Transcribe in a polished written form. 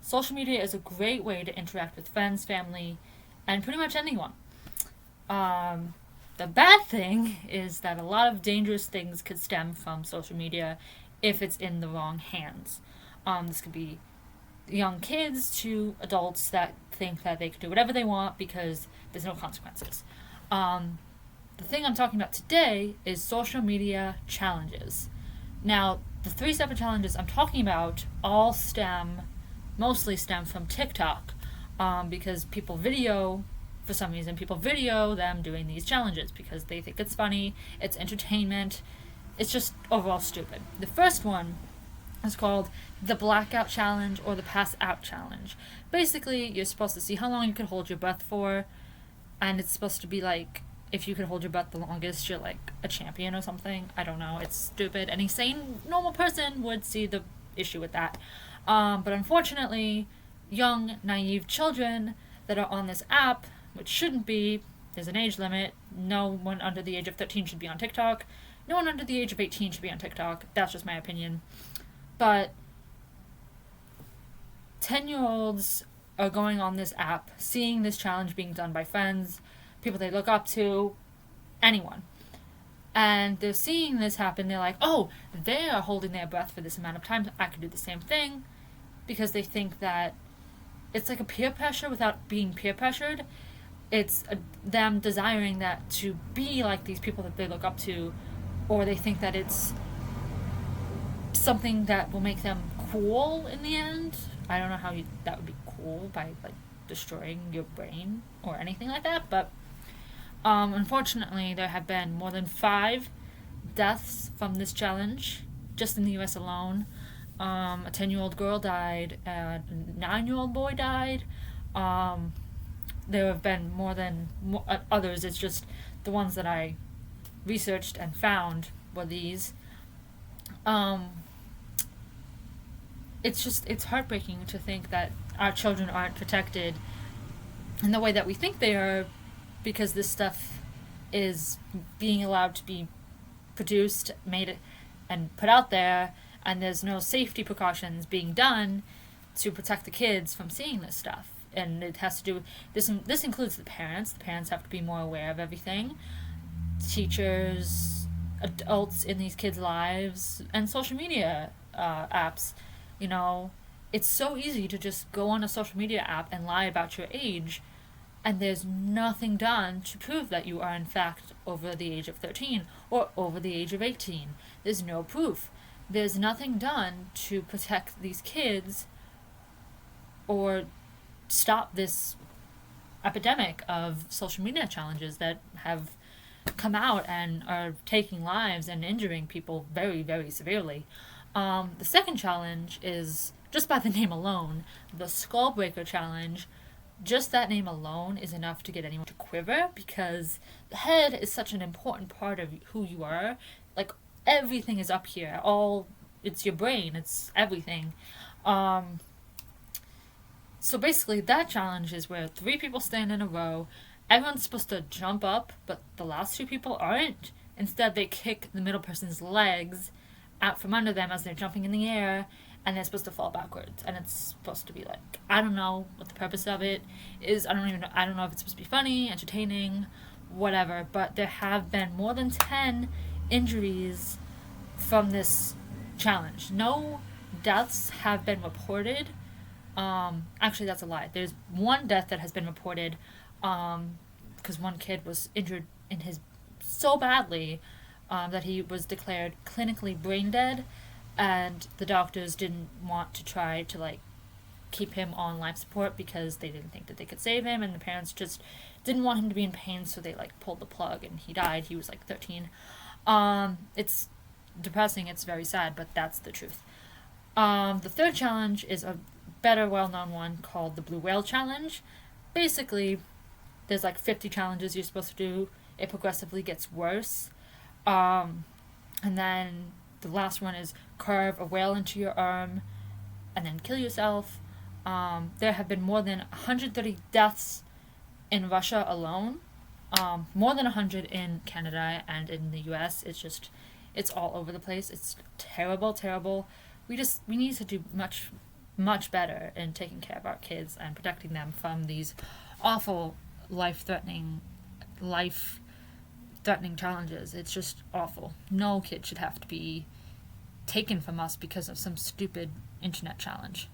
social media is a great way to interact with friends, family, and pretty much anyone. Um, the bad thing is that a lot of dangerous things could stem from social media if it's in the wrong hands. This could be young kids to adults that think that they can do whatever they want because there's no consequences. Um, the thing I'm talking about today is social media challenges. Now, the three separate challenges I'm talking about mostly stem from TikTok, because for some reason, people video them doing these challenges because they think it's funny, it's entertainment, it's just overall stupid. The first one is called the Blackout Challenge or the Pass Out Challenge. Basically, you're supposed to see how long you can hold your breath for, and it's supposed to be like if you can hold your breath the longest, you're like a champion or something. I don't know. It's stupid. Any sane, normal person would see the issue with that. But unfortunately, young, naive children that are on this app, which shouldn't be, there's an age limit. No one under the age of 13 should be on TikTok. No one under the age of 18 should be on TikTok. That's just my opinion. But 10-year-olds are going on this app, seeing this challenge being done by friends, people they look up to, anyone. And they're seeing this happen. They're like, oh, they are holding their breath for this amount of time. I could do the same thing. Because they think that it's like a peer pressure without being peer pressured. It's them desiring that to be like these people that they look up to, or they think that it's something that will make them cool in the end. I don't know how that would be cool by like destroying your brain or anything like that, but unfortunately there have been more than 5 deaths from this challenge just in the US alone. A 10-year-old girl died, a 9-year-old boy died. There have been others. It's just the ones that I researched and found were these. It's heartbreaking to think that our children aren't protected in the way that we think they are, because this stuff is being allowed to be produced, made, and put out there, and there's no safety precautions being done to protect the kids from seeing this stuff. And it has to do this includes the parents. The parents have to be more aware of everything. Teachers, adults in these kids' lives, and social media apps. You know, it's so easy to just go on a social media app and lie about your age, and there's nothing done to prove that you are in fact over the age of 13 or over the age of 18. There's no proof. There's nothing done to protect these kids or stop this epidemic of social media challenges that have come out and are taking lives and injuring people very, very severely. The second challenge is, just by the name alone, the Skullbreaker Challenge. Just that name alone is enough to get anyone to quiver, because the head is such an important part of who you are. Like, everything is up here. It's your brain. It's everything. So basically, that challenge is where 3 people stand in a row. Everyone's supposed to jump up, but the last 2 people aren't. Instead, they kick the middle person's legs out from under them as they're jumping in the air, and they're supposed to fall backwards. And it's supposed to be like, I don't know what the purpose of it is. I don't know if it's supposed to be funny, entertaining, whatever. But there have been more than 10 injuries from this challenge. No deaths have been reported. Actually, that's a lie. There's 1 death that has been reported, because one kid was injured so badly that he was declared clinically brain dead, and the doctors didn't want to try to like keep him on life support because they didn't think that they could save him, and the parents just didn't want him to be in pain, so they like pulled the plug and he died. He was like 13. It's depressing, it's very sad, but that's the truth. The third challenge is a better well-known one called the Blue Whale Challenge. Basically, there's like 50 challenges you're supposed to do. It progressively gets worse. And then the last one is carve a whale into your arm and then kill yourself. There have been more than 130 deaths in Russia alone. More than 100 in Canada and in the US. It's all over the place. It's terrible, terrible. We need to do much much better in taking care of our kids and protecting them from these awful life-threatening challenges. It's just awful. No kid should have to be taken from us because of some stupid internet challenge.